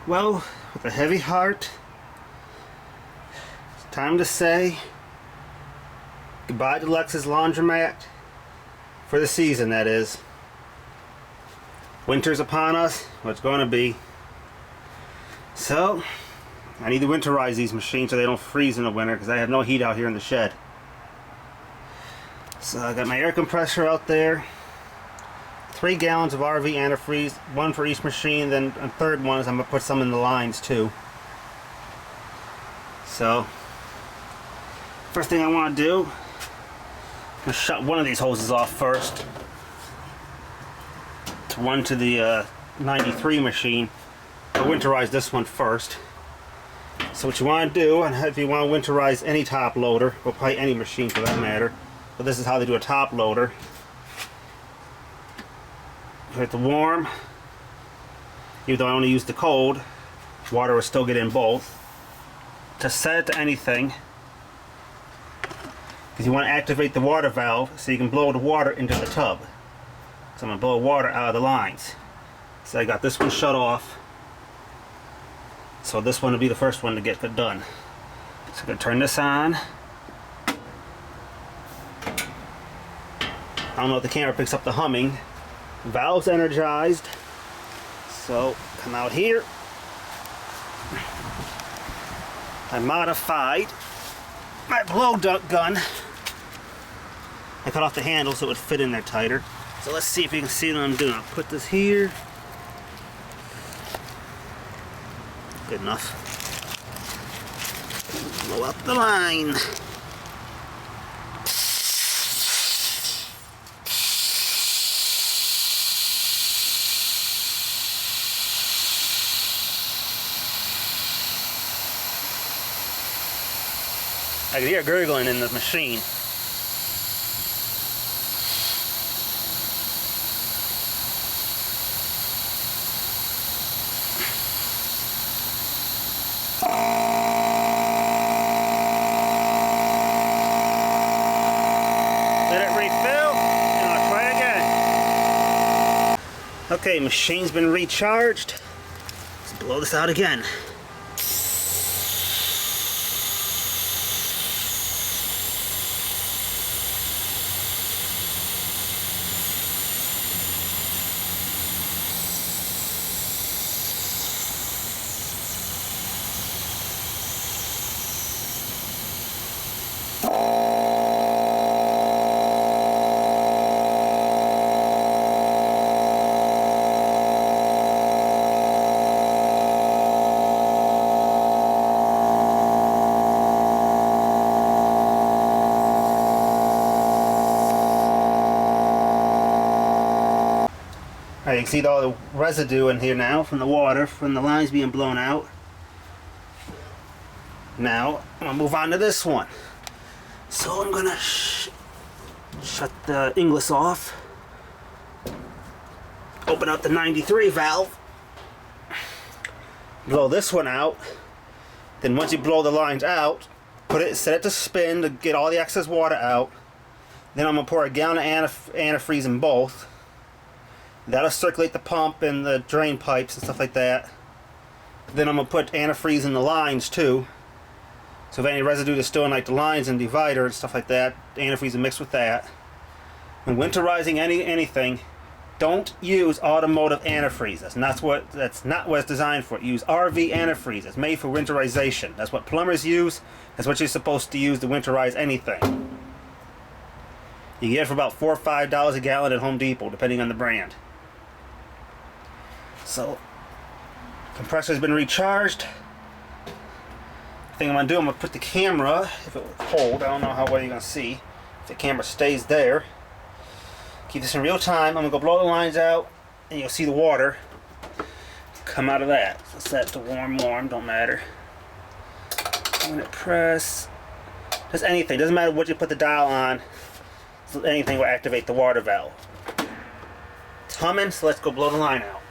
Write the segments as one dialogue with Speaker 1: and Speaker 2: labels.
Speaker 1: Well, with a heavy heart, it's time to say goodbye to Lex's laundromat for the season, that is. Winter's upon us, what's going to be. So, I need to winterize these machines so they don't freeze in the winter because I have no heat out here in the shed. So I got my air compressor out there. 3 gallons of RV antifreeze, 1 for each machine, then a third one is I'm going to put some in the lines too. So, first thing I want to do, I'm going to shut one of these hoses off first. To run to the 93 machine. I'll winterize this one first. So what you want to do, and if you want to winterize any top loader, or probably any machine for that matter, but this is how they do a top loader. You hit the warm, even though I only use the cold, water will still get in both. To set it to anything, because you want to activate the water valve so you can blow the water into the tub. So I'm going to blow water out of the lines. So I got this one shut off. So this one will be the first one to get done. So I'm going to turn this on. I don't know if the camera picks up the humming. Valve's energized. So come out here. I modified my blow duct gun. I cut off the handle so it would fit in there tighter. So let's see if you can see what I'm doing. I'll put this here. Good enough. Blow up the line. I can hear gurgling in the machine. Okay, machine's been recharged. Let's blow this out again. Alright, you can see all the residue in here now from the water, from the lines being blown out. Now, I'm going to move on to this one. So I'm going to shut the Inglis off. Open up the 93 valve. Blow this one out. Then once you blow the lines out, set it to spin to get all the excess water out. Then I'm going to pour a gallon of antifreeze in both. That'll circulate the pump and the drain pipes and stuff like that. Then I'm going to put antifreeze in the lines too. So if any residue is still in like the lines and divider and stuff like that, antifreeze will mix with that. When winterizing anything, don't use automotive antifreeze. That's not what it's designed for. Use RV antifreeze. It's made for winterization. That's what plumbers use. That's what you're supposed to use to winterize anything. You get it for about $4 or $5 a gallon at Home Depot, depending on the brand. So, compressor's been recharged. The thing I'm going to do, I'm going to put the camera, if it will hold, I don't know how well you're going to see, if the camera stays there. Keep this in real time. I'm going to go blow the lines out, and you'll see the water come out of that. So set it to warm, don't matter. I'm going to press, just anything, doesn't matter what you put the dial on, so anything will activate the water valve. It's humming, so let's go blow the line out.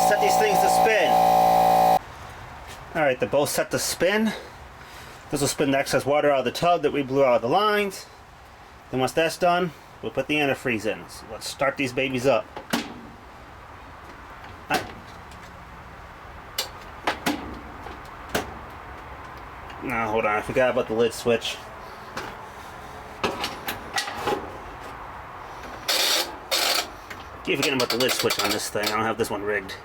Speaker 1: set these things to spin. Alright, they're both set to spin. This will spin the excess water out of the tub that we blew out of the lines. Then once that's done, we'll put the antifreeze in. So let's start these babies up. No, hold on, I forgot about the lid switch. Keep forgetting about the lid switch on this thing. I don't have this one rigged.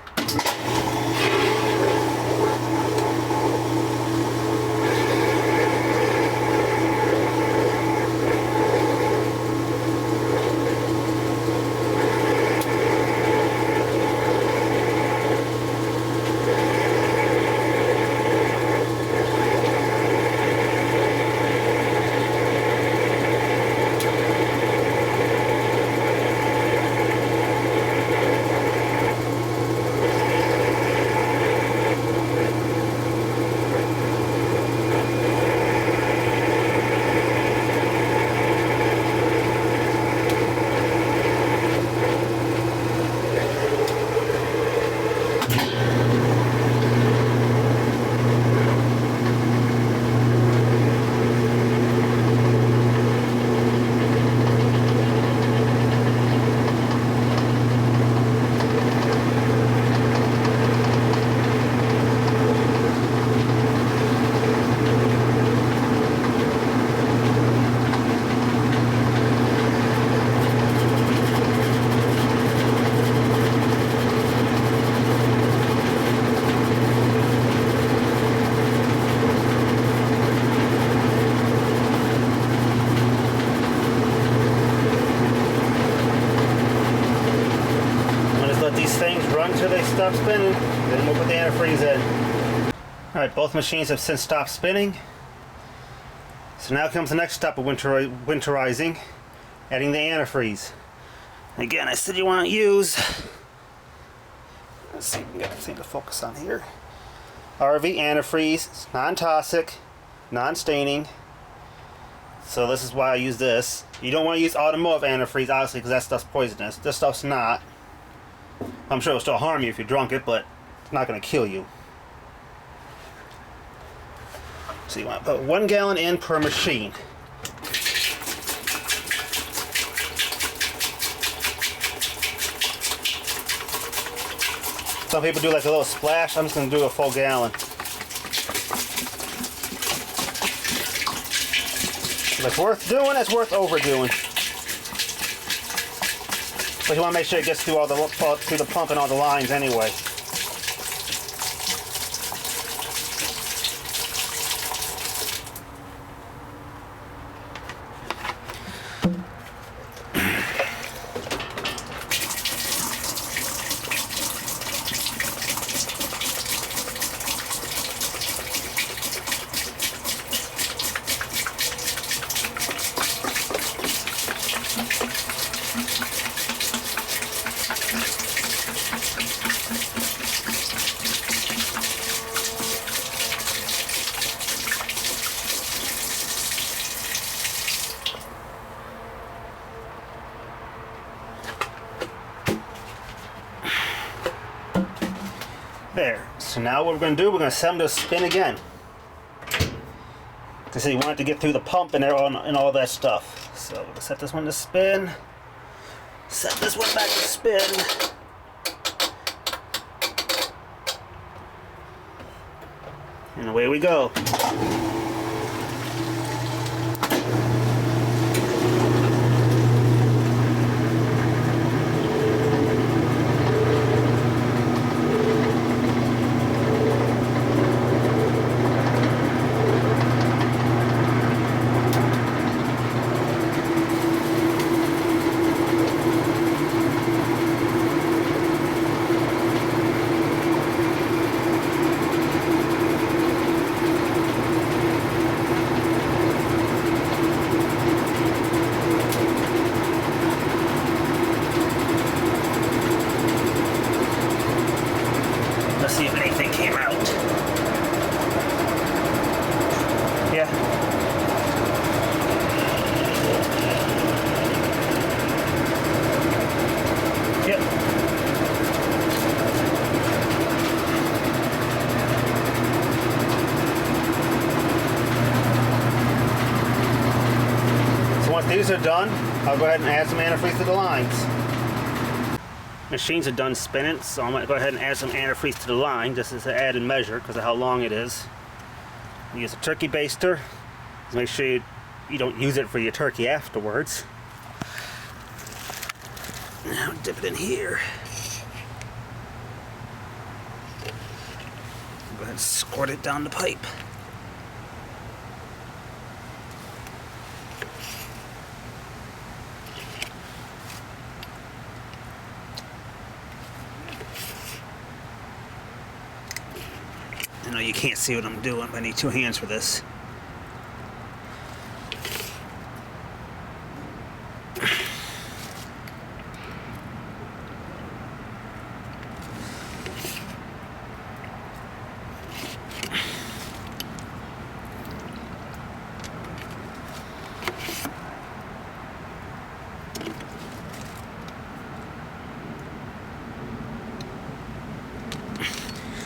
Speaker 1: Until they stop spinning, then we'll put the antifreeze in. Alright, both machines have since stopped spinning. So now comes the next step of winterizing, adding the antifreeze. Again, I said you want to use, let's see if we can get this thing to focus on here. RV antifreeze, it's non-toxic, non-staining. So this is why I use this. You don't want to use automotive antifreeze, obviously, because that stuff's poisonous. This stuff's not. I'm sure it'll still harm you if you drunk it, but it's not going to kill you. So you want to put 1 gallon in per machine. Some people do like a little splash. I'm just going to do a full gallon. If it's worth doing, it's worth overdoing. But you want to make sure it gets through through the pump and all the lines anyway. There. So now what we're going to do, we're going to set them to spin again. To see, you want it to get through the pump and all that stuff. So we're going to set this one to spin. Set this one back to spin. And away we go. These are done. I'll go ahead and add some antifreeze to the lines. Machines are done spinning, so I'm going to go ahead and add some antifreeze to the line. This is an added measure because of how long it is. Use a turkey baster. Make sure you don't use it for your turkey afterwards. Now dip it in here. Go ahead and squirt it down the pipe. I know you can't see what I'm doing, but I need 2 hands for this.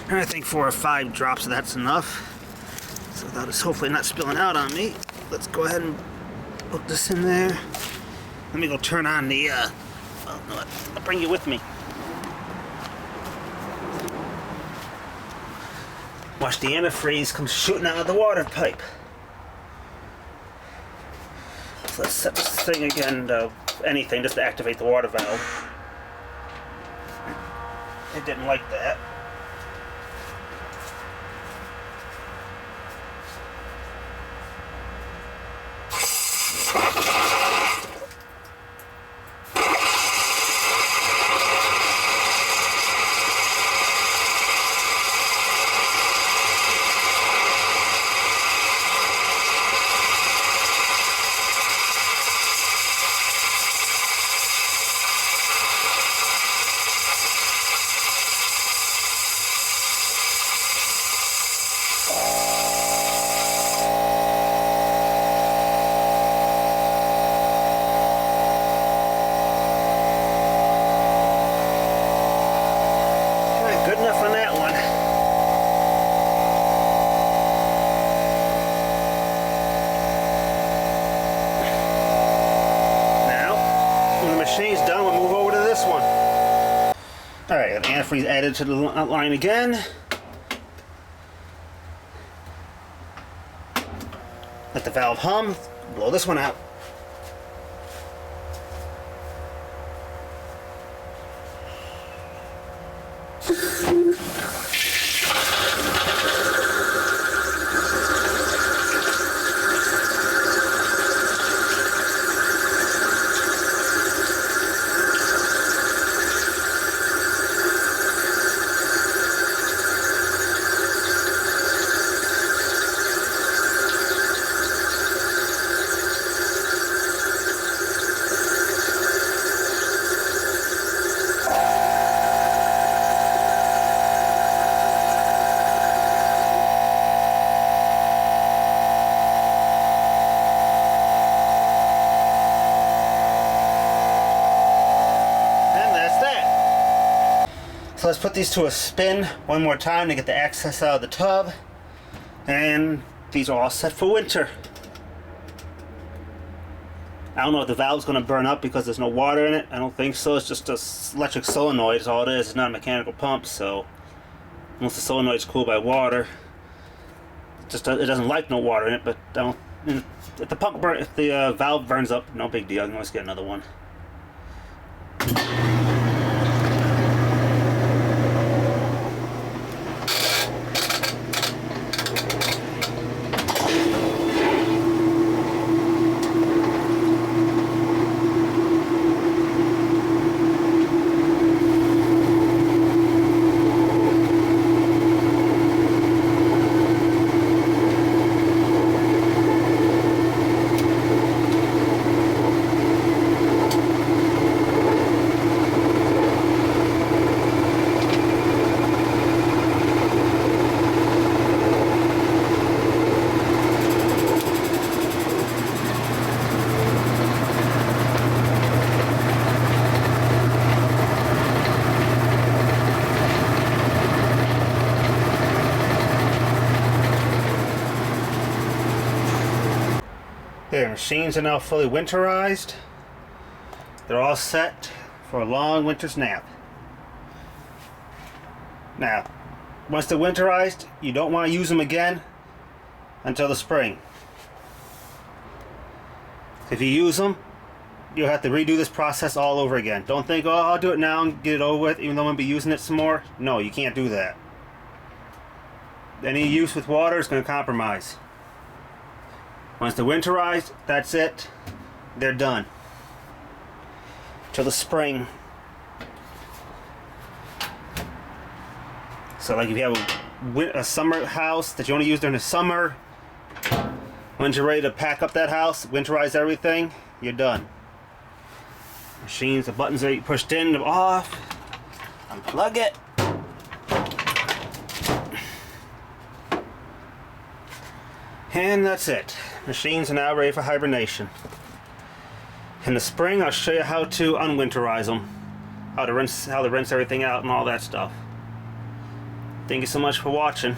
Speaker 1: I think 4 or 5 drops, that's enough. So that is hopefully not spilling out on me. Let's go ahead and put this in there. Let me go turn on the, well, no, I'll bring you with me. Watch the antifreeze come shooting out of the water pipe. So let's set this thing again to anything just to activate the water valve. It didn't like that. Machine's done, we'll move over to this one. Alright, got antifreeze added to the line again. Let the valve hum, blow this one out. So let's put these to a spin one more time to get the excess out of the tub. And these are all set for winter. I don't know if the valve's going to burn up because there's no water in it. I don't think so. It's just an electric solenoid is all it is. It's not a mechanical pump, so once the solenoid's cooled by water, it doesn't like no water in it. But if the valve burns up, no big deal. I can always get another one. Machines are now fully winterized. They're all set for a long winter's nap. Now, once they're winterized, you don't want to use them again until the spring. If you use them, you'll have to redo this process all over again. Don't think, oh, I'll do it now and get it over with, even though I'm going to be using it some more. No, you can't do that. Any use with water is going to compromise. Once they're winterized, that's it. They're done. Till the spring. So like if you have a summer house that you only use during the summer, once you're ready to pack up that house, winterize everything, you're done. Machines, the buttons are pushed in, off, unplug it. And that's it. Machines are now ready for hibernation. In the spring, I'll show you how to unwinterize them, how to rinse everything out and all that stuff. Thank you so much for watching.